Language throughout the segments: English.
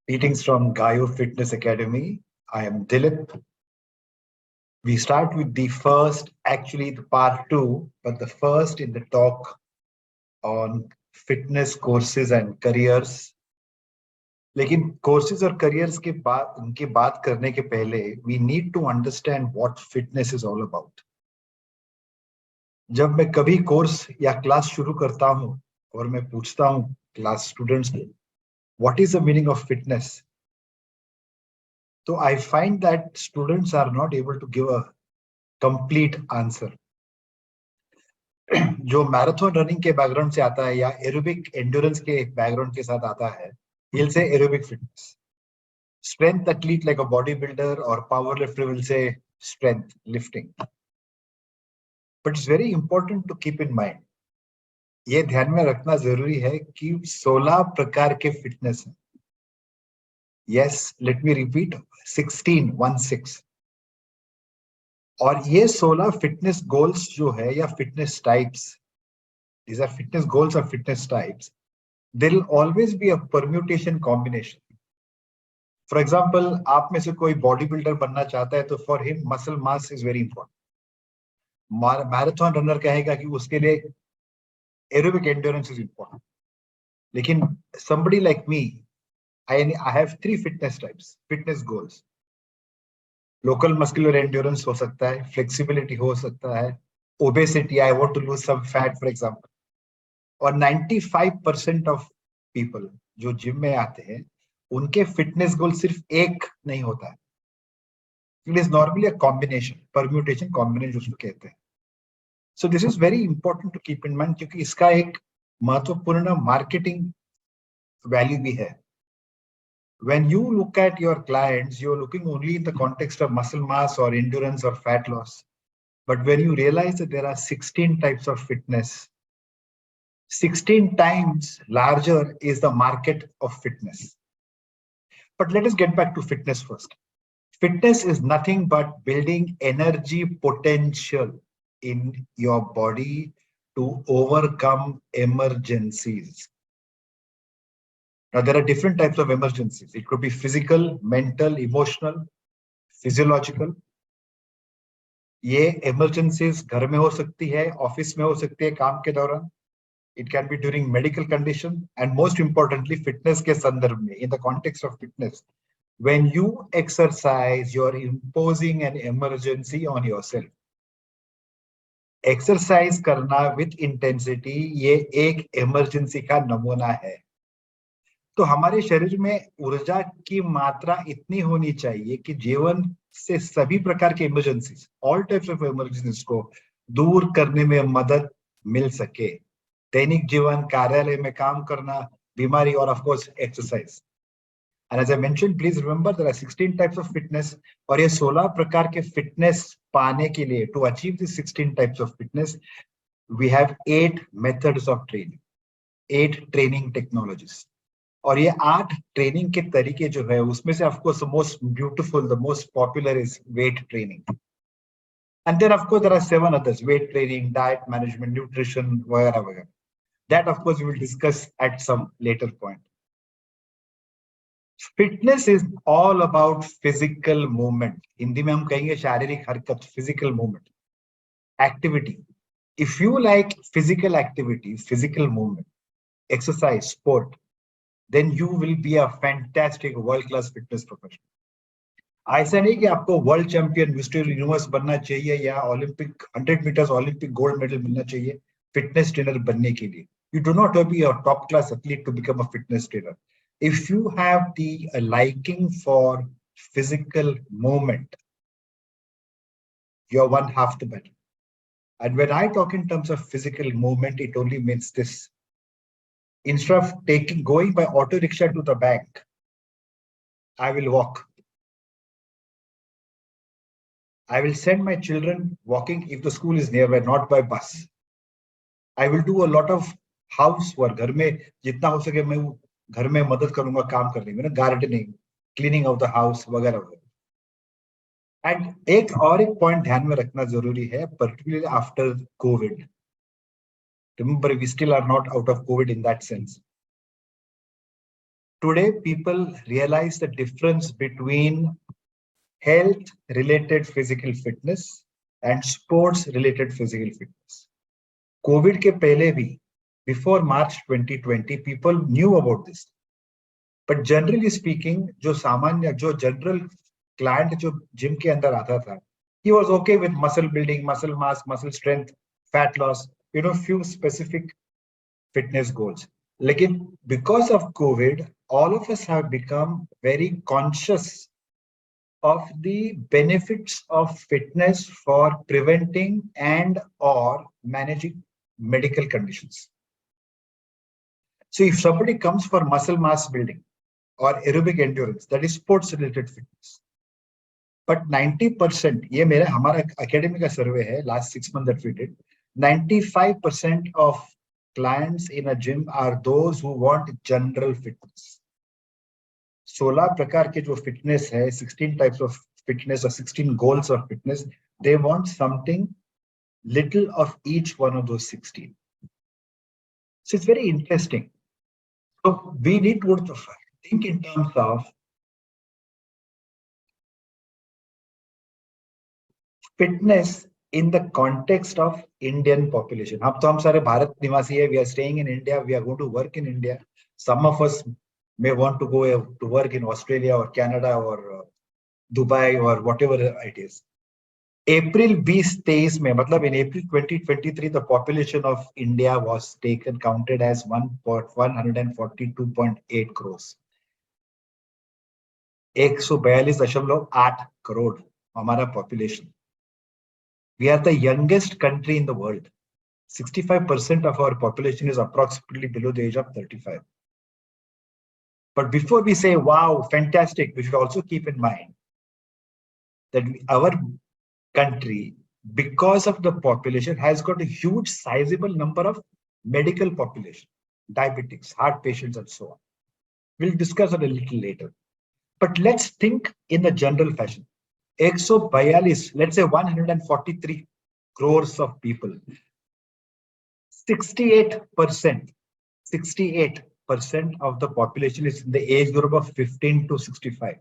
Greetings from Gaio Fitness Academy. I am Dilip. We start with the first, actually the part two, but the first in the talk on fitness courses and careers. लेकिन courses और careers के बाद उनकी बात करने के पहले we need to understand what fitness is all about. जब मैं कभी कोर्स या क्लास शुरू करता हूं और मैं पूछता हूं क्लास स्टूडेंट्स को what is the meaning of fitness? So I find that students are not able to give a complete answer. जो मैराथन रनिंग के बैकग्राउंड से आता है या एरोबिक एंड्योरेंस के बैकग्राउंड के साथ आता है, he'll say aerobic fitness. Strength athlete like a bodybuilder or power lifter will say strength lifting. But it's very important to keep in mind, ये ध्यान में रखना जरूरी है कि 16 प्रकार के फिटनेस हैं. Yes, let me repeat, 16. और ये 16 फिटनेस गोल्स जो है या fitness types, these are fitness goals or fitness types, there will always be a permutation combination. For example, आप में से कोई बॉडी बिल्डर बनना चाहता है तो for him muscle mass is very important. Marathon runner कहेगा कि उसके लिए एरोबिक एंड्योरेंस इज इंपॉर्टेंट. लेकिन somebody like me, I have 3 fitness types, fitness goals. Local muscular endurance हो सकता है, फ्लेक्सिबिलिटी हो सकता है, obesity, I want to lose some fat for example. और 95% ऑफ पीपल जो जिम में आते हैं उनके फिटनेस गोल सिर्फ एक नहीं होता है. It is normally a combination, permutation combination उसको कहते हैं. So this is very important to keep in mind क्योंकि इसका एक महत्वपूर्ण मार्केटिंग वैल्यू भी है. When you look at your clients, you're looking only in the context of muscle mass or endurance or fat loss. But when you realize that there are 16 types of fitness, 16 times larger is the market of fitness. But let us get back to fitness first. Fitness is nothing but building energy potential in your body to overcome emergencies. Now, there are different types of emergencies. It could be physical, mental, emotional, physiological. ये emergencies घर में हो सकती है, office में हो सकती है काम के दौरान. It can be during medical condition and most importantly fitness के संदर्भ में, in the context of fitness. When you exercise, you're imposing an emergency on yourself. Exercise करना with intensity ये एक emergency का नमूना है. तो हमारे शरीर में ऊर्जा की मात्रा इतनी होनी चाहिए कि जीवन से सभी प्रकार के emergencies, all types of emergencies को दूर करने में मदद मिल सके. दैनिक जीवन, कार्यालय में काम करना, बीमारी और of course exercise. And as I mentioned, please remember there are 16 types of fitness. और ये 16 प्रकार के फिटनेस पाने के लिए, to achieve this 16 types of fitness, we have 8 methods of training, 8 training technologies. और ये 8 ट्रेनिंग के तरीके जो है उसमें से of course most beautiful, the most popular is weight training. And then of course there are 7 others, weight training, diet management, nutrition वगैरह वगैरह. That of course we will discuss at some later point. Fitness is all about physical movement. Hindi में हम कहेंगे शारीरिक हरकत, physical movement, activity. If you like physical activity, physical movement, exercise, sport, then you will be a fantastic world-class fitness professional. ऐसा नहीं कि आपको world champion, mister universe बनना चाहिए या Olympic 100 metres Olympic gold medal मिलना चाहिए फिटनेस ट्रेनर बनने के लिए. You do not have to be a top-class athlete to become a fitness trainer. If you have the liking for physical movement, you're one half the battle. And when I talk in terms of physical movement, it only means this. Instead of going by auto rickshaw to the bank, I will walk. I will send my children walking if the school is nearby, not by bus. I will do a lot of housework. घर में जितना हो सके मैं घर में मदद करूंगा काम करने में, ना, gardening, cleaning of the house वगैरह वगैरह. एंड एक पॉइंट ध्यान में रखना जरूरी है, particularly after Covid. Remember, we still are not out of COVID in that sense. Today, people realize the difference between health-related physical fitness and sports-related physical fitness. COVID के पहले भी, before March 2020, people knew about this. But generally speaking, जो सामान्य, जो general client जो gym के अंदर आता था, he was okay with muscle building, muscle mass, muscle strength, fat loss, few specific fitness goals. Lekin because of COVID, all of us have become very conscious of the benefits of fitness for preventing and or managing medical conditions. So if somebody comes for muscle mass building or aerobic endurance, that is sports related fitness. But 90%, ये मेरा हमारा academy का survey है last 6 months that we did, 95% of clients in a gym are those who want general fitness. 16 प्रकार के जो fitness है, 16 types of fitness or 16 goals of fitness, they want something little of each one of those 16. So it's very interesting. So we need to think in terms of fitness in the context of Indian population. अब तो हम सारे भारत निवासी है. We are staying in India. We are going to work in India. Some of us may want to go to work in Australia or Canada or Dubai or whatever it is. April 2023 में, मतलब in April 2023, the population of India was counted as 142.8 crores. 142.8 crore हमारा population. We are the youngest country in the world. 65% of our population is approximately below the age of 35. But before we say, wow, fantastic, we should also keep in mind that our country, because of the population, has got a huge sizable number of medical population, diabetics, heart patients, and so on. We'll discuss it a little later. But let's think in the general fashion. 142, let's say 143 crores of people. 68% of the population is in the age group of 15 to 65.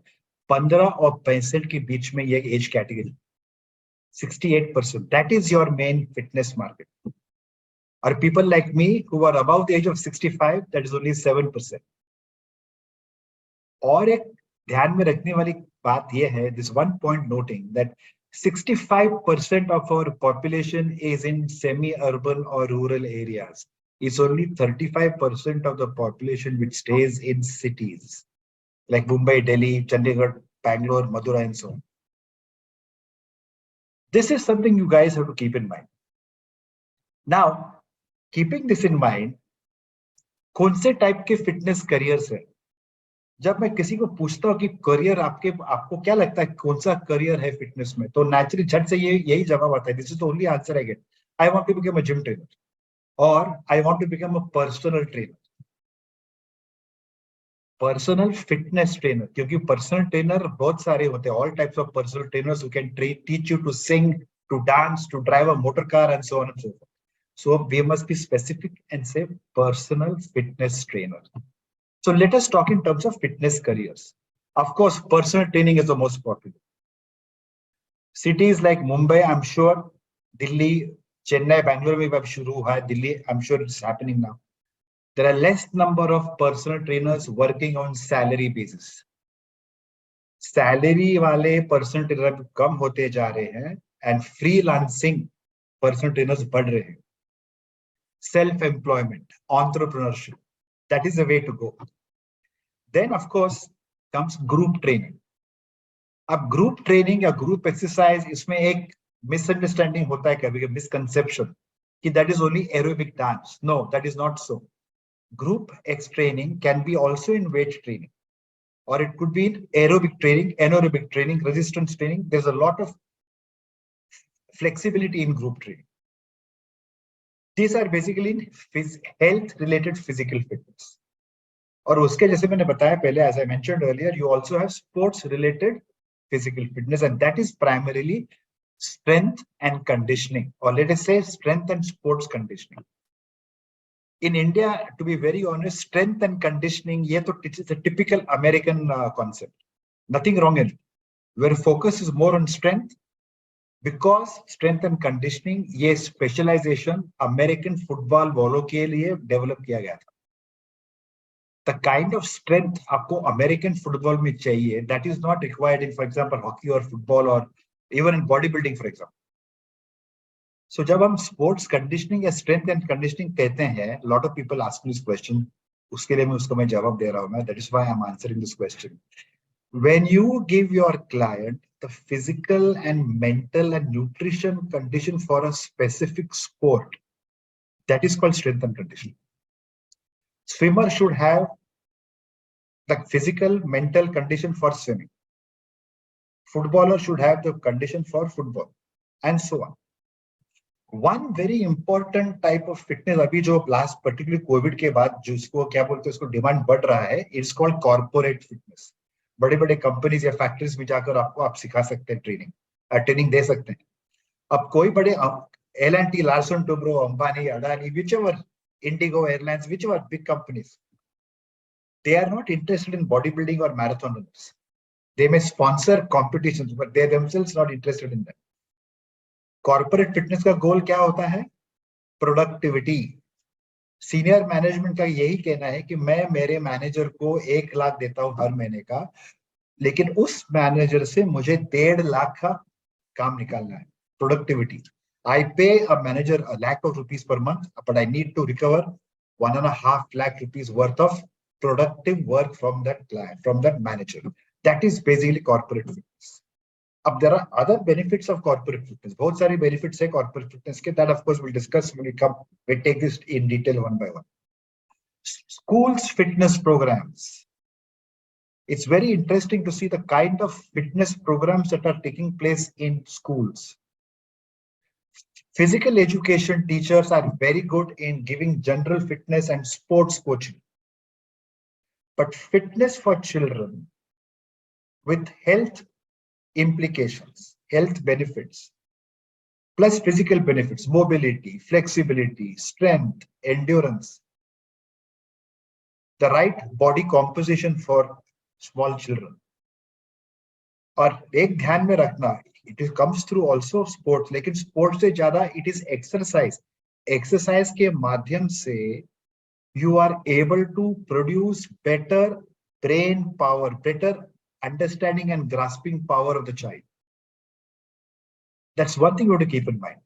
15 और 65 के बीच में ये age category. 68%. That is your main fitness market. Or people like me who are above the age of 65, that is only 7%. और एक ध्यान में रखने वाली बात यह है, this one point noting that 65% of our population is in semi-urban or rural areas. It's only 35% of the population which stays in cities like Mumbai, Delhi, Chandigarh, Bangalore, Madurai, and so on. This is something you guys have to keep in mind. Now, keeping this in mind, कौन से type के fitness careers है? जब मैं किसी को पूछता हूँ कि करियर आपको क्या लगता है कौन सा करियर है फिटनेस में, तो नेचुरली झट से यही जवाब आता है. This is the only answer I get. I want to become a gym trainer और I want to become a personal trainer, personal fitness trainer. क्योंकि पर्सनल ट्रेनर बहुत सारे होते हैं. All types of personal trainers who can teach you to sing, to dance, to drive a motor car and so on and so forth. So we must be specific and say personal fitness trainer. So let us talk in terms of fitness careers. Of course, personal training is the most popular. Cities like Mumbai, I'm sure, Delhi, Chennai, Bangalore में अब शुरू हुआ है. Delhi, I'm sure it's happening now. There are less number of personal trainers working on salary basis. Salary वाले personal trainer कम होते जा रहे हैं and freelancing personal trainers बढ़ रहे हैं. Self-employment, entrepreneurship, that is the way to go. Then of course comes group training. अब group training या group exercise, इसमें एक misunderstanding होता है कभी, misconception कि that is only aerobic dance. No, that is not so. Group X training can be also in weight training, or it could be in aerobic training, anaerobic training, resistance training. There's a lot of flexibility in group training. These are basically health-related physical fitness. और उसके जैसे मैंने बताया पहले, as I mentioned earlier, you also have sports-related physical fitness, and that is primarily strength and conditioning, or let us say strength and sports conditioning. In India, to be very honest, strength and conditioning, it's a typical American concept. Nothing wrong in it. Where focus is more on strength, because strength and conditioning, ये specialization American football वालों के लिए develop किया गया था. The kind of strength आपको American football में चाहिए, that is not required in, for example, hockey or football or even in bodybuilding, for example. So जब हम sports conditioning या strength and conditioning कहते हैं, lot of people ask me this question. उसके लिए मैं उसको मैं जवाब दे रहा हूँ मैं. That is why I'm answering this question. When you give your client the physical and mental and nutrition condition for a specific sport, that is called strength and conditioning. Swimmer should have the physical, mental condition for swimming. Footballer should have the condition for football, and so on. One very important type of fitness, अभी जो last particularly COVID के बाद जिसको क्या बोलते हैं, उसको demand बढ़ रहा है, it's called corporate fitness. बड़े बड़े कंपनीज या फैक्ट्रीज में जाकर आप सिखा सकते हैं, ट्रेनिंग दे सकते हैं. अब कोई बड़े L&T, Larsen Toubro, Ambani, Adani, whichever, Indigo Airlines, whichever big companies, they are not interested in bodybuilding or marathon runners. They may sponsor competitions, but they themselves not interested in that. Corporate fitness का गोल क्या होता है? Productivity. Senior management का यही कहना है कि मैं मेरे मैनेजर को 1 लाख देता हूं हर महीने का, लेकिन उस मैनेजर से मुझे 1.5 लाख का काम निकालना है. Productivity. I pay a manager a lakh of rupees per month, but I need to recover 1.5 lakh rupees worth of productive work from that client, from that manager. That is basically corporate fitness. अब there are other benefits of corporate fitness. बहुत सारे benefits है corporate fitness के. That of course we'll discuss when we take this in detail one by one. Schools fitness programs. It's very interesting to see the kind of fitness programs that are taking place in schools. Physical education teachers are very good in giving general fitness and sports coaching. But fitness for children with health implications, health benefits, plus physical benefits, mobility, flexibility, strength, endurance, the right body composition for small children. और एक ध्यान में रखना, it comes through also sports, लेकिन sports से ज़्यादा it is exercise. Exercise के माध्यम से you are able to produce better brain power, better understanding and grasping power of the child. That's one thing you have to keep in mind.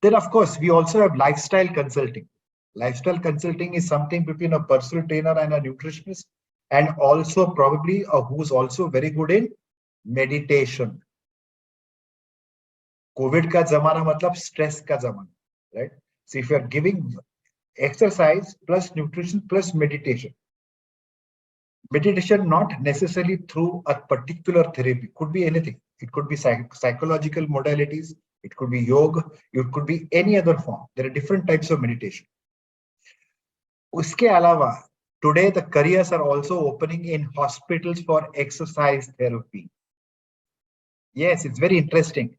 Then of course, we also have lifestyle consulting. Lifestyle consulting is something between a personal trainer and a nutritionist, and also probably who's also very good in meditation. COVID का जमाना मतलब stress का जमाना, right? So if you are giving exercise plus nutrition plus meditation not necessarily through a particular therapy, could be anything. It could be psychological modalities, it could be yoga, it could be any other form. There are different types of meditation. उसके अलावा, today the careers are also opening in hospitals for exercise therapy. Yes, it's very interesting.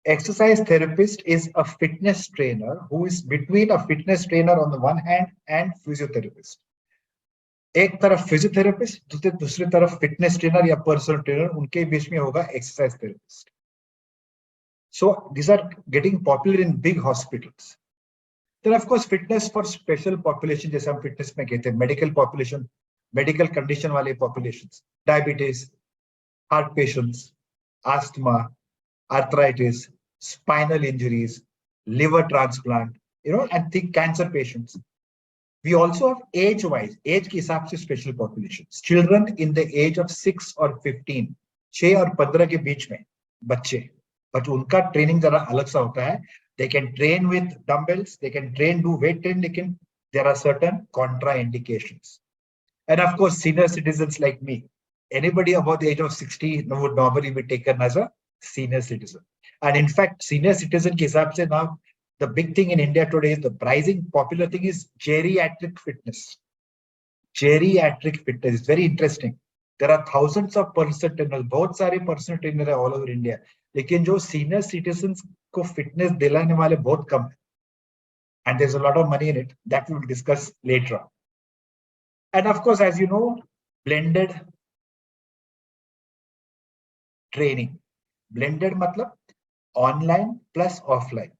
Exercise therapist is a fitness trainer who is between a fitness trainer on the one hand and physiotherapist. एक तरफ physiotherapist, दूसरी तरफ fitness trainer या personal trainer, उनके बीच में होगा exercise therapist. So these are getting popular in big hospitals. Then of course fitness for special population, जैसे हम फिटनेस में कहते हैं, medical population, medical condition वाले populations, diabetes, heart patients, asthma, arthritis, spinal injuries, liver transplant, and think cancer patients. We also have age-wise, age के हिसाब से special populations. Children in the age of 6 or 15, 6 और 15 के बीच में बच्चे, but उनका training जरा अलग सा होता है. They can train with dumbbells, they can do weight training, लेकिन there are certain contraindications. And of course, senior citizens like me, anybody above the age of 60 would normally be taken as a senior citizen. And in fact, senior citizen के हिसाब से now, the big thing in India today is the rising popular thing is geriatric fitness. Geriatric fitness is very interesting. There are thousands of personal trainers, बहुत सारे personal trainers है all over India. लेकिन जो senior citizens को fitness दिलाने वाले बहुत कम है. and there's a lot of money in it that we will discuss later on. And of course, as you know, blended training. Blended मतलब online plus offline.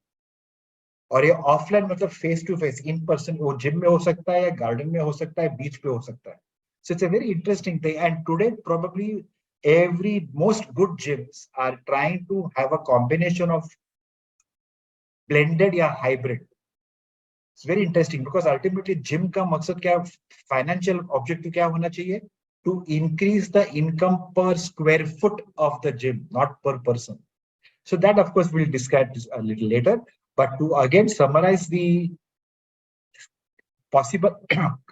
और ये ऑफलाइन मतलब face to face in person, वो gym में हो सकता है या गार्डन में हो सकता है, बीच पे हो सकता है. So it's a very interesting thing, and today probably most good gyms are trying to have a combination of blended या hybrid. It's very interesting because ultimately gym का मकसद क्या, financial objective क्या होना चाहिए, to increase the income per square foot of the gym, not per person. So that of course we'll discuss a little later, but to again summarize the possible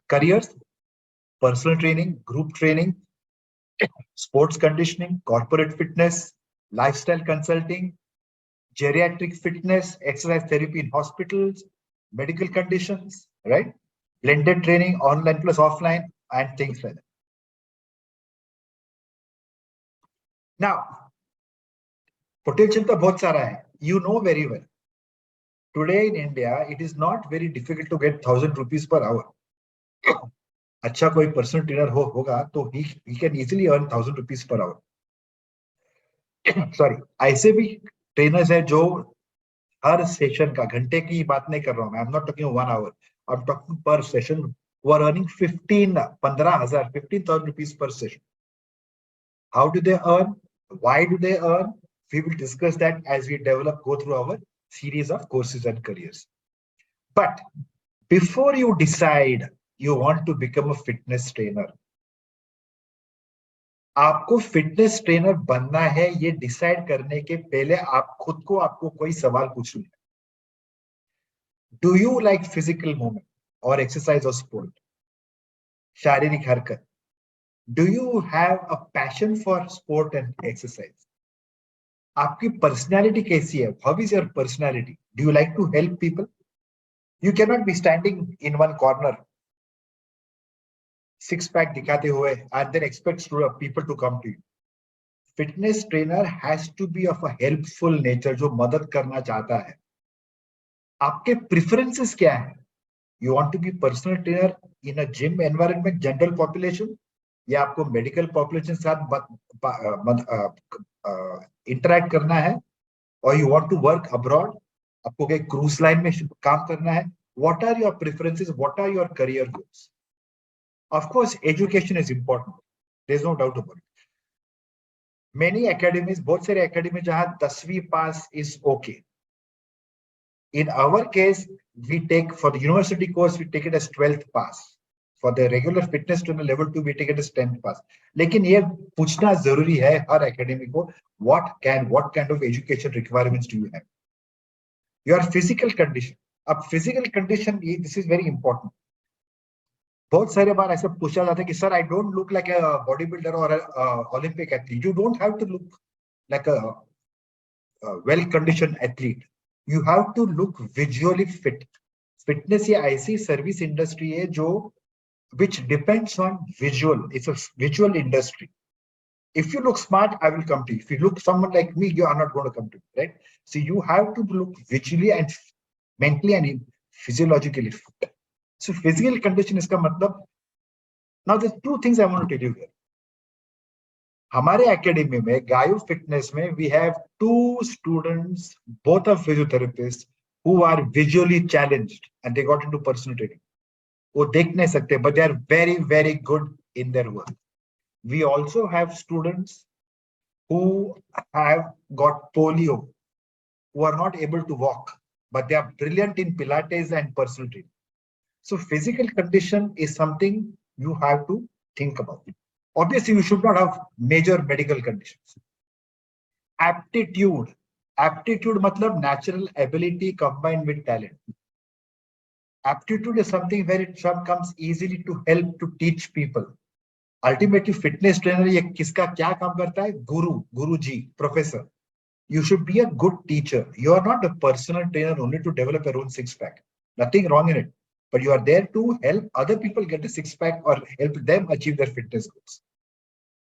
careers: personal training, group training, sports conditioning, corporate fitness, lifestyle consulting, geriatric fitness, exercise therapy in hospitals, medical conditions, right? Blended training, online plus offline, and things like that. Now, potential तो बहुत सारा है. You know very well. Today in India, it is not very difficult to get 1,000 rupees per hour. अच्छा कोई personal trainer होगा तो he can easily earn 1,000 rupees per hour. Sorry, ऐसे भी trainers हैं जो हर सेशन का, घंटे की बात नहीं कर रहा हूं मैं. I'm not talking 1 hour. I'm talking per session who are earning 15,000 rupees per session. How do they earn? Why do they earn? We will discuss that as we go through our series of courses and careers. But before you decide you want to become a fitness trainer, आपको fitness trainer बनना है ये decide करने के पहले आप खुद को आपको कोई सवाल पूछ लो. Do you like physical movement और एक्सरसाइज और स्पोर्ट, शारीरिक हरकत? Do you have a passion for sport and exercise? आपकी पर्सनैलिटी कैसी है? How is your personality? Do you like to help people? You can not be standing in one corner six pack दिखाते हुए and then expect people to come to you. Fitness trainer has to be of a helpful nature, जो मदद करना चाहता है. आपके preferences क्या है? You want to be personal trainer in a gym environment, general population, या आपको मेडिकल पॉपुलेशन साथ इंटरेक्ट करना है, और you want to work abroad, आपको कहीं क्रूज लाइन में काम करना है? What are your preferences? What are your career goals? Of course, education is important. There's no doubt about it. Many academies, बहुत सारे academies जहाँ 10वीं pass is okay. In our case, we take for the university course, we take it as 12th pass. For the regular fitness trainer level 2, we take it as 10th pass. लेकिन ये पूछना जरूरी है हर academy को, what kind of education requirements do you have? Your physical condition. अब physical condition, this is very important. बहुत सारे बार ऐसे पूछा जाता है कि sir I don't look like a body builder और Olympic athlete. You don't have to look like a well condition athlete. You have to look visually fit. Fitness ये ऐसी सर्विस इंडस्ट्री है जो which depends on visual. It's a visual industry. If you look smart, I will come to you. If you look someone like me, you are not going to come to me, right? So you have to look visually and mentally and physiologically fit. So physical condition इसका मतलब, now there's two things I want to tell you here. हमारे academy में गायो fitness में we have 2 students, both are physiotherapists, who are visually challenged and they got into personal training. वो देख नहीं सकते, but they are very very good in their work. We also have students who have got polio, who are not able to walk, but they are brilliant in Pilates and personal training. So physical condition is something you have to think about. Obviously, you should not have major medical conditions. Aptitude. Aptitude matlab natural ability combined with talent. Aptitude is something where it comes easily to help to teach people. Ultimately, fitness trainer ये किसका क्या काम करता है? Guruji, professor. You should be a good teacher. You are not a personal trainer only to develop your own six-pack. Nothing wrong in it. But you are there to help other people get a six-pack or help them achieve their fitness goals.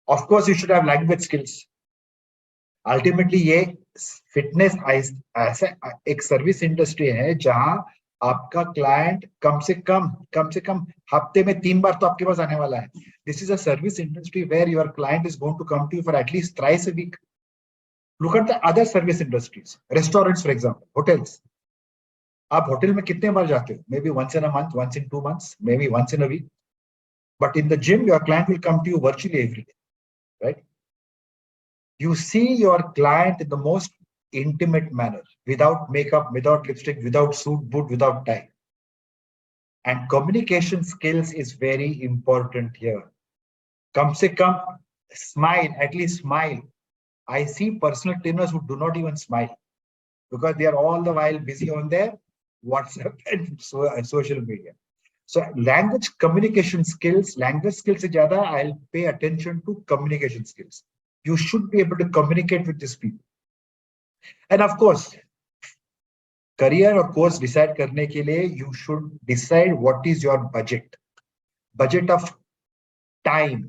Of course, you should have language skills. Ultimately, ये fitness ऐसा एक service industry है जहाँ आपका client कम से कम हफ्ते में 3 बार तो आपके पास आने वाला है. This is a service industry where your client is going to come to you for at least thrice a week. Look at the other service industries, restaurants for example, hotels. आप होटल में कितने बार जाते हो? May be once in a month, once in 2 months, may be once in a week. But in the gym your client will come to you virtually every day, right? You see your client in the most intimate manner, without makeup, without lipstick, without suit, boot, without tie. And communication skills is very important here. Come se come, smile, at least smile. I see personal trainers who do not even smile because they are all the while busy on their WhatsApp and social media. So language communication skills, language skills se zyada, I'll pay attention to communication skills. You should be able to communicate with these people. And of course, career और course decide करने के लिए you should decide what is your budget of time.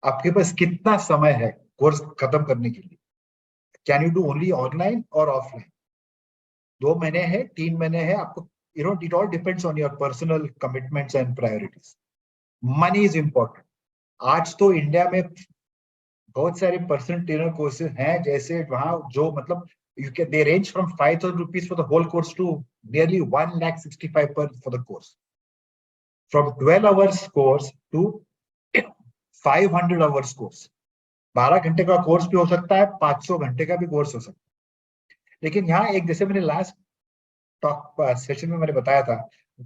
आपके पास कितना समय है course खत्म करने के लिए? Can you do only online और ऑफलाइन? 2 महीने है, 3 महीने है, आपको it all depends on your personal commitments and priorities. Money is important. आज तो इंडिया में बहुत सारे पर्सनल ट्रेनर कोर्सेज हैं, जैसे वहां जो मतलब they range from 5,000 rupees for the whole course to nearly 1,65,000 for the course. From 12 hours course to 500 hours course. 12 घंटे का कोर्स भी हो सकता है, 500 घंटे का भी कोर्स हो सकता है. लेकिन यहाँ एक, जैसे मैंने लास्ट टॉक सेशन में मैंने बताया था,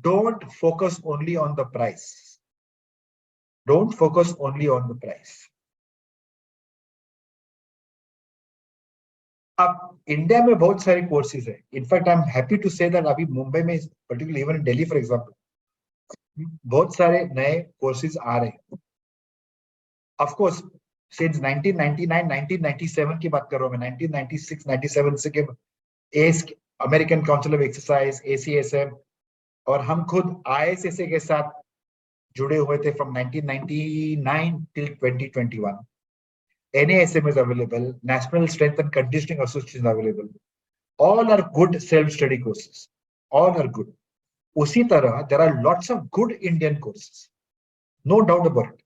don't focus only on the price. Don't focus only on the price. अब इंडिया में बहुत सारे कोर्सेज है. In fact I am happy to say that अभी मुंबई में, particularly even in Delhi for example, बहुत सारे नए कोर्सेज आ रहे हैं. ऑफ कोर्स सिंस 1999 1997 की बात कर रहा हूं मैं, 1996 97 से के एस American Council of Exercise, ACSM, और हम खुद आईएसएसए के साथ जुड़े हुए थे from 1999 till 2021. NASM is available, National Strength and Conditioning Association is available. All are good self-study courses. All are good. उसी तरह there are lots of good Indian courses. No doubt about it.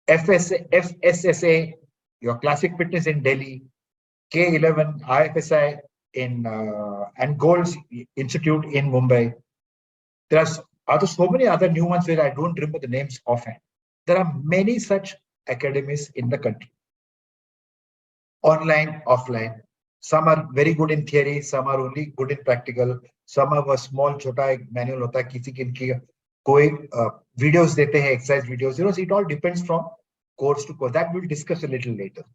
FSSA, your classic fitness in Delhi, K11, IFSI in and Gold's Institute in Mumbai. There are so many other new ones where I don't remember the names offhand. There are many such academies in the country. Online, offline. Some are very good in theory, some are only good in practical. Some have a small छोटा एक manual होता है, किसी की कोई videos देते हैं, exercise videos. It all depends from course to course. That we'll discuss a little later.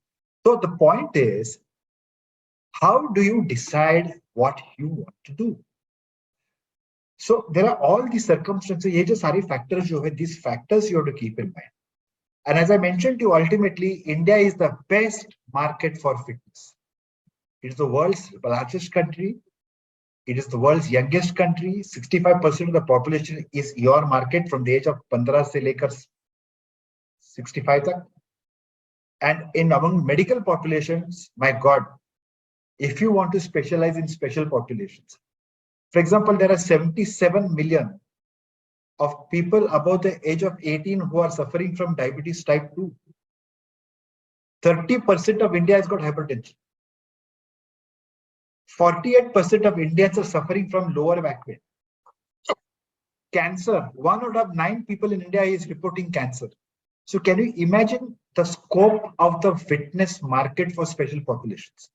So the point is, how do you decide what you want to do? So there are all these circumstances. ये जो सारी factors जो है, these factors you have to keep in mind. And as I mentioned to you, ultimately, India is the best market for fitness. It is the world's largest country. It is the world's youngest country. 65% of the population is your market from the age of 15 से लेकर 65 तक. And in among medical populations, my God, if you want to specialize in special populations, for example, there are 77 million of people above the age of 18 who are suffering from diabetes type 2. 30% of India has got hypertension. 48% of Indians are suffering from lower back pain. Cancer, 1 out of 9 people in India is reporting cancer. So can you imagine the scope of the fitness market for special populations?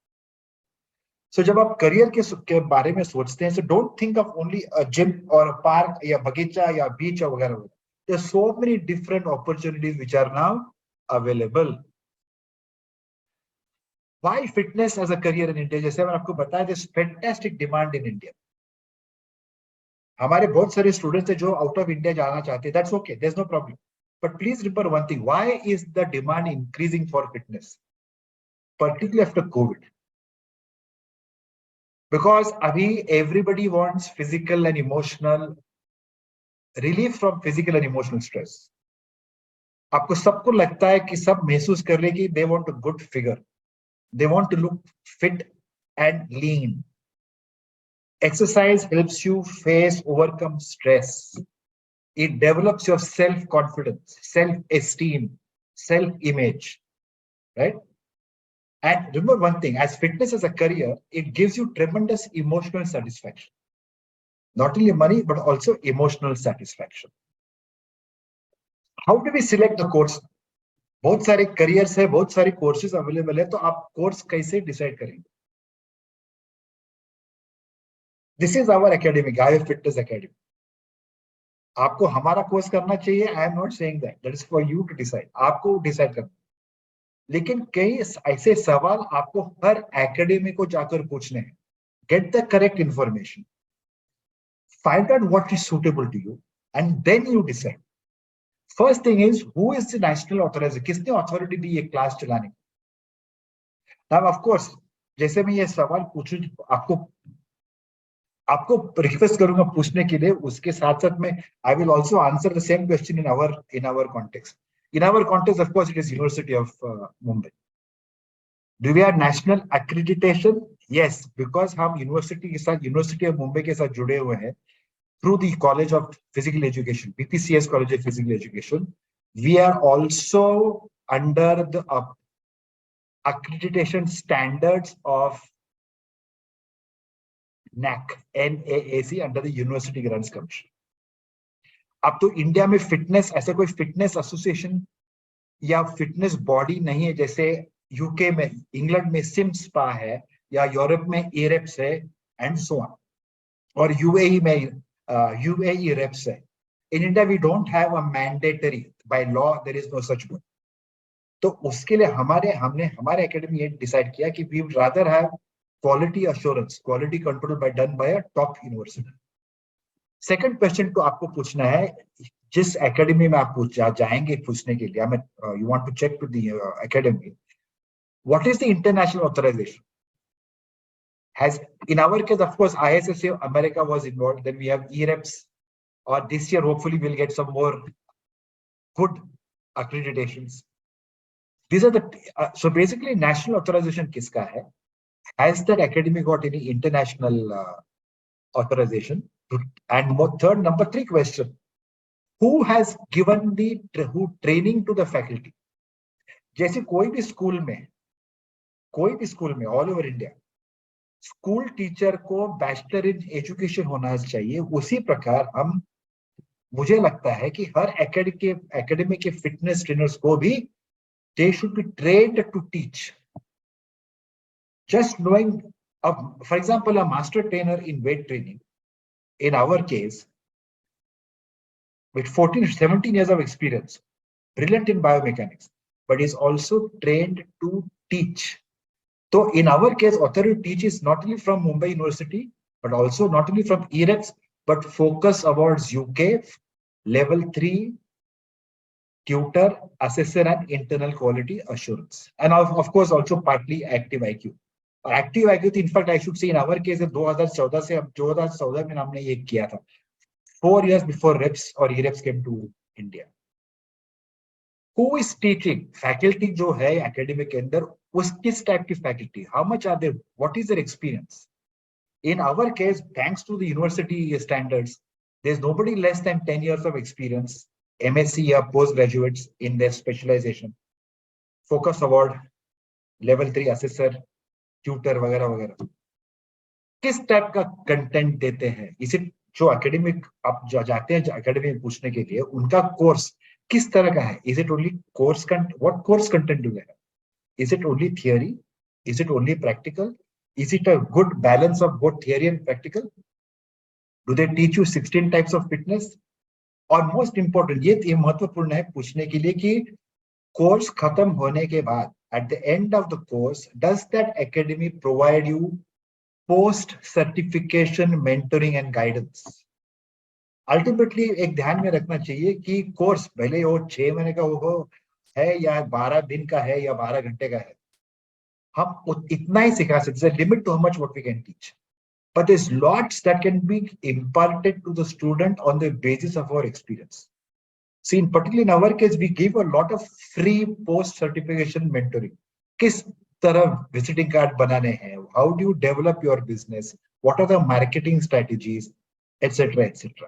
So जब आप career के बारे में सोचते हैं, so don't think of only a gym or a park या बगीचा या beach या वगैरह. There are so many different opportunities which are now available. Why fitness as a career in India? जैसे मैंने आपको बताया, there's fantastic demand in India. हमारे बहुत सारे स्टूडेंट्स हैं जो आउट ऑफ इंडिया जाना चाहते हैं. That's okay, there's no problem. But please remember one thing: why is the demand increasing for fitness, particularly after COVID? Because abhi everybody wants physical and emotional relief from physical and emotional stress. आपको सबको लगता है कि सब महसूस कर रहे कि they want a good figure, they want to look fit and lean. Exercise helps you overcome stress. It develops your self-confidence, self-esteem, self-image, right? And remember one thing, as fitness as a career, it gives you tremendous emotional satisfaction. Not only money, but also emotional satisfaction. How do we select the course? बहुत सारे careers है, बहुत सारे courses available है, तो आप course कैसे decide करेंगे? This is our academy, IF Fitness Academy. आपको हमारा कोर्स करना चाहिए. I am not saying that is for you to decide. आपको डिसाइड करना. लेकिन कई ऐसे सवाल आपको हर एकेडमी को जाकर पूछने हैं. Get the correct information, find out what is suitable to you, and then you decide. First thing is, who is the national authoriser? किसने अथॉरिटी दी ये क्लास चलाने की? नाउ ऑफ कोर्स, जैसे मैं ये सवाल पूछूं, आपको रिक्वेस्ट करूंगा पूछने के लिए. उसके साथ साथ में I will also answer the same question in our context. In our context of course it is university of Mumbai. Do we have national accreditation? Yes, because हम यूनिवर्सिटी के साथ, यूनिवर्सिटी ऑफ मुंबई के साथ जुड़े हुए हैं through the College of Physical Education, BPCS College of Physical Education. We are also under the accreditation standards of NAAC under the University Grants Commission. अब तो इंडिया में फिटनेस, ऐसा कोई फिटनेस एसोसिएशन या फिटनेस बॉडी नहीं है जैसे UK में, इंग्लैंड में सिम्सपा है, या यूरोप में एरेप्स है, एंड सो ऑन, और यूएई में यूएई रेप्स है. In India we don't have a mandatory, by law there is no such body. तो उसके लिए हमने हमारे एकेडमी ये डिसाइड किया कि we would rather have quality assurance, quality control done by a top university. Second question तो आपको पूछना है, जिस एकेडमी में आप जाएंगे पूछने के लिए, you want to check to the academy, what is the international authorization? Has, in our case of course ISSA America was involved, then we have EREPS, और this year hopefully we will get some more good accreditations. These are the so basically national authorization किसका है? Has that academy got any international authorization? And third, number 3 question: who has given who training to the faculty? जैसे कोई भी school में all over India school teacher को bachelor in education होना चाहिए, उसी प्रकार मुझे लगता है कि हर एकेडमी के फिटनेस ट्रेनर्स को भी they should be trained to teach. Just knowing, for example, a master trainer in weight training, in our case, with 14-17 years of experience, brilliant in biomechanics, but is also trained to teach. So in our case, authority to teach is not only from Mumbai University, but also not only from EREPS, but focus towards UK, level 3, tutor, assessor, and internal quality assurance, and of course also partly active IQ. Active IQ, in fact, I should say in our case 2014 से 2014 में हमने ये किया था, 4 years before reps or EREPS came to India. Who is teaching? Faculty जो है academic के अंदर, उस किस type की faculty? How much are they? What is their experience? In our case, thanks to the university standards, there's nobody less than 10 years of experience, MSc or postgraduates in their specialization, focus award, level 3 assessor, tutor वगैरह वगैरह. किस type का content देते हैं? इसे जो academic आप जाते हैं एकेडमी में पूछने के लिए, उनका कोर्स किस तरह का है? Is it only course what course content do they have? Is it only theory? Is it only practical? Is it a good balance of both theory and practical? Do they teach you 16 types of fitness? और most important, ये महत्वपूर्ण है पूछने के लिए कि course खत्म होने के बाद, at the end of the course, does that academy provide you post certification mentoring and guidance? Ultimately एक ध्यान में रखना चाहिए कि कोर्स भले वो 6 महीने का हो है या 12 दिन का है या 12 घंटे का है, हम इतना ही सिखा सकते हैं. Limit to how much what we can teach. But there's lots that can be imparted to the student on the basis of our experience. See, in particular in our case, we give a lot of free post-certification mentoring. किस तरह visiting card बनाने हैं? How do you develop your business? what are the marketing strategies, etc. etc.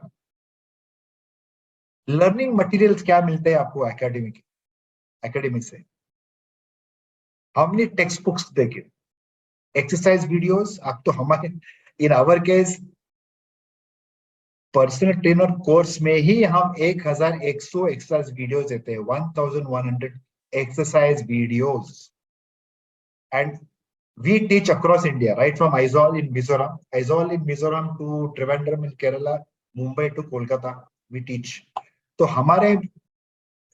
Learning materials क्या मिलते हैं आपको academy से? How many text books देखे, एक्सरसाइज वीडियोस? आप तो हमारे in our case personal trainer course में ही हम 1100 एक्सरसाइज वीडियोस देते हैं, 1100 exercise videos, and we teach across India, right from Aizawl in Mizoram to Trivandrum in Kerala, Mumbai to Kolkata, we teach. तो हमारे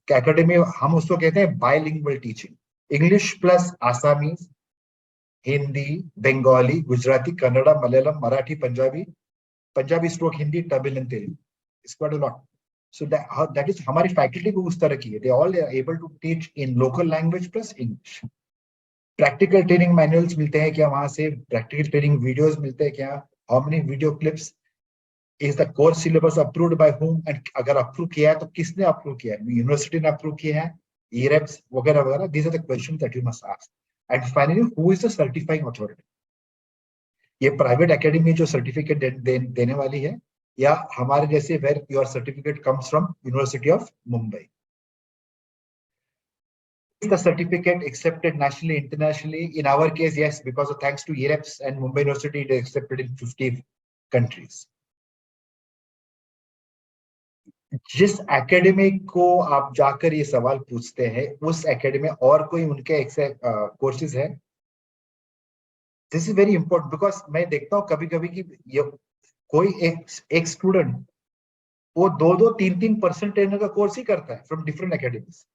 एकेडमी हम उसको कहते हैं bilingual teaching, English plus Assamese, Hindi, Bengali, Gujarati, Kannada, Malayalam, Marathi, Punjabi stroke Hindi, Tamil and Telugu. It's quite a lot. So that is हमारी faculty को उस तरह की है. They all are able to teach in local language plus English. Practical training manuals मिलते हैं क्या वहां से? प्रैक्टिकल ट्रेनिंग वीडियोस मिलते हैं क्या? How many video clips? Is the course syllabus approved by whom? And अगर अप्रूव किया है तो किसने अप्रूव किया है? यूनिवर्सिटी ने अप्रूव किया है, ईरेप्स वगैरह वगैरह. These are the questions that you must ask. And finally, who is the certifying authority? ये प्राइवेट एकेडमी जो सर्टिफिकेट देने वाली है, या हमारे जैसे where your certificate comes from university of Mumbai? Is the certificate accepted nationally, internationally? In our case, yes, because of thanks to EREPS and Mumbai University, it is accepted in 50 countries. जिस academy को आप जाकर ये सवाल पूछते हैं, उस academy और कोई उनके कोर्सेज है? This is very important, because मैं देखता हूँ कभी कभी कि कोई एक स्टूडेंट वो 2-3% ट्रेनर का कोर्स ही करता है from different academies.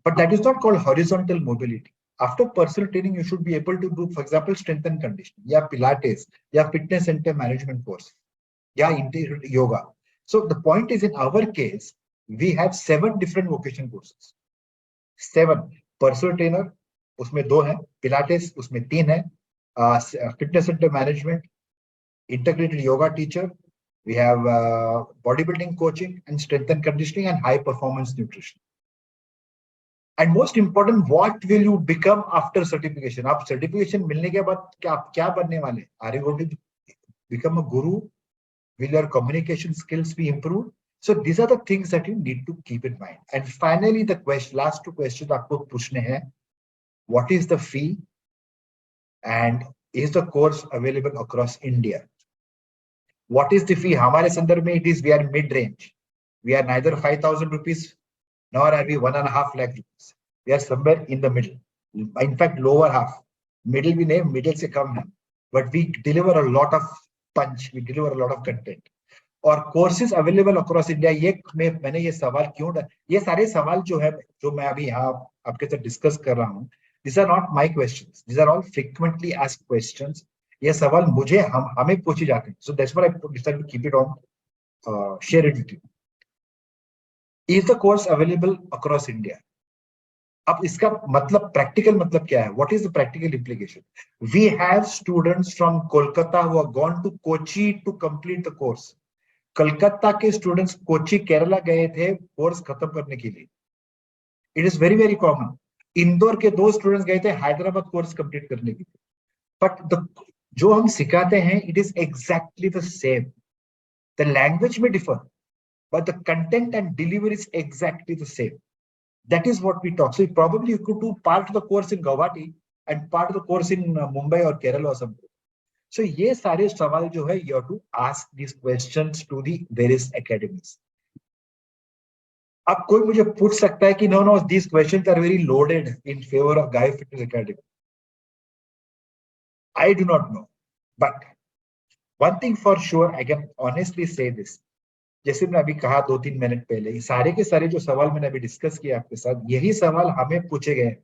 But that is not called horizontal mobility. After personal training, you should be able to do, for example, strength and conditioning, yeah, Pilates, yeah, fitness center management course, yeah, integrated yoga. So the point is, in our case, we have 7 different vocation courses. 7. Personal trainer, उसमें 2 हैं. Pilates, उसमें 3 हैं. Fitness center management, integrated yoga teacher. We have bodybuilding coaching and strength and conditioning and high performance nutrition. And most important, what will you become after certification? आप certification मिलने के बाद क्या बनने वाले? Are you going to become a guru? Will your communication skills be improved? So these are the things that you need to keep in mind. And finally, the last 2 questions आपको पूछने हैं. What is the fee? And is the course available across India? What is the fee? हमारे संदर्भ में it is, we are mid-range. We are neither 5,000 rupees nor are we 1.5 lakh rupees. We are somewhere in the middle. In fact, lower half. Middle भी नहीं, middle से कम है. But we deliver a lot of punch. We deliver a lot of content. और courses available across India. ये मैंने ये सवाल क्यों? ये सारे सवाल जो है, जो मैं अभी यहाँ आपके साथ डिस्कस कर रहा हूँ, these are not my questions. These are all frequently asked questions. ये सवाल मुझे हमें पूछे जाते हैं. So that's why I decided to keep it on, share it with you. Is the course available across India? अब इसका मतलब, प्रैक्टिकल मतलब क्या है? What is the practical implication? We have students from Kolkata who have gone to Kochi to complete the course. Calcutta के students Kochi Kerala गए थे course खत्म करने के लिए. It is very very common. Indore के 2 स्टूडेंट्स गए थे हैदराबाद कोर्स कंप्लीट करने के लिए. बट जो हम सिखाते हैं, it is exactly the same. The language may differ, but the content and delivery is exactly the same. That is what we talk. So probably you could do part of the course in Guwahati and part of the course in Mumbai or Kerala or something. So ये सारे सवाल जो है, you have to ask these questions to the various academies. अब कोई मुझे पूछ सकता है कि no, these questions are very loaded in favor of Gaia Fitness Academy. I do not know, but one thing for sure, I can honestly say this. जैसे मैंने अभी कहा 2-3 मिनट पहले, सारे के सारे जो सवाल मैंने अभी डिस्कस किया आपके साथ, यही सवाल हमें पूछे गए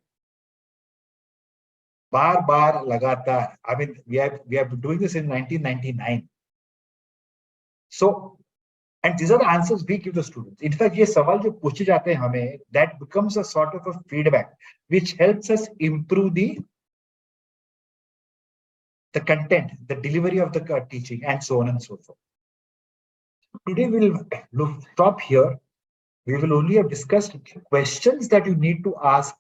बार बार लगातार. I mean, we have been doing this in 1999. So, and these are the answers we give the students. In fact, ये सवाल जो पूछे जाते हैं हमें, that becomes a sort of a feedback which helps us improve the content, the delivery of the teaching, and so on and so forth. Today we'll stop here. We will only have discussed questions that you need to ask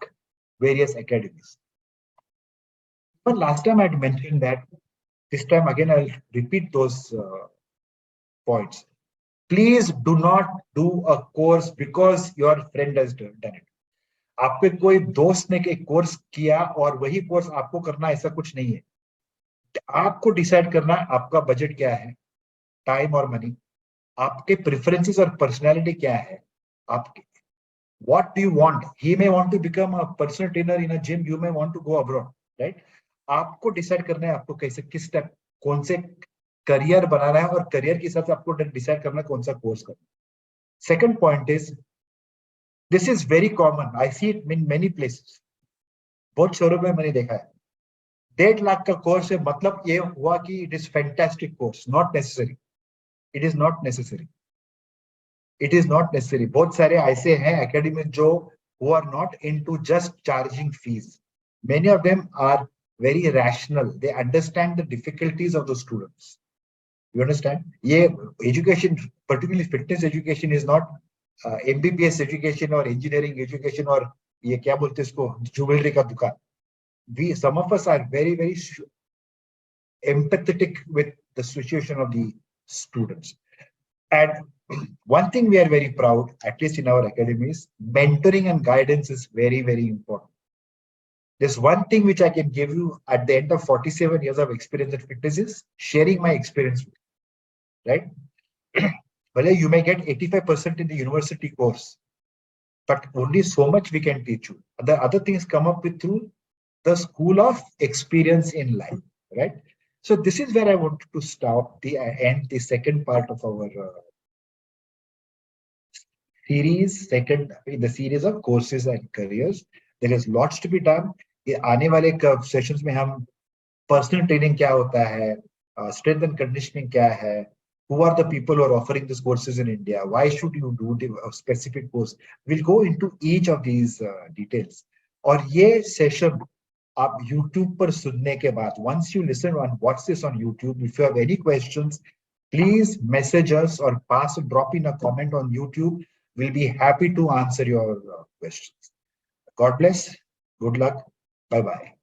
various academies. But last time I had mentioned that This time again, I'll repeat those points. Please do not do a course because your friend has done it. आपके कोई दोस्त ने एक course किया और वही course आपको करना, ऐसा कुछ नहीं है. आपको डिसाइड करना है आपका बजट क्या है, टाइम और मनी, आपके प्रेफरेंसेस और पर्सनालिटी क्या है, आपके what do you want. He may want to become a personal trainer in a gym, you may want to go abroad, right? आपको डिसाइड करना है आपको कैसे, किस स्टेप, कौन से करियर बनाना है, और करियर के हिसाब से आपको डिसाइड करना है कौन सा कोर्स करना है. Second point is, this is very common, I see it in many places. बहुत शोरूम में मैंने देखा है 1.5 लाख का कोर्स है, मतलब ये हुआ कि it is fantastic course. Not necessary. It is not necessary. It is not necessary. बहुत सारे ऐसे हैं एकेडमी जो who are not into just charging fees. Many of them are very rational. They understand the difficulties of the students. You understand? ये education, particularly fitness education, is not MBBS education or engineering education or ये क्या बोलते हैं इसको, jewellery का दुकान. Some of us are very, very empathetic with the situation of the students. And one thing we are very proud, at least in our academies, mentoring and guidance is very, very important. There's one thing which I can give you at the end of 47 years of experience in fitness is sharing my experience with you, right? Well, you may get 85% in the university course, but only so much we can teach you. The other things come up with through the school of experience in life, right? So this is where I wanted to stop the end, the second part of our series, the series of courses and careers. There is lots to be done. आने वाले sessions में हम personal training क्या होता है, strength and conditioning क्या है, who are the people who are offering these courses in India, why should you do the specific course. We'll go into each of these details. और ये session आप YouTube पर सुनने के बाद, once you listen and watch this on YouTube, if you have any questions, please message us or drop in a comment on YouTube. We'll be happy to answer your questions. God bless. Good luck. Bye-bye.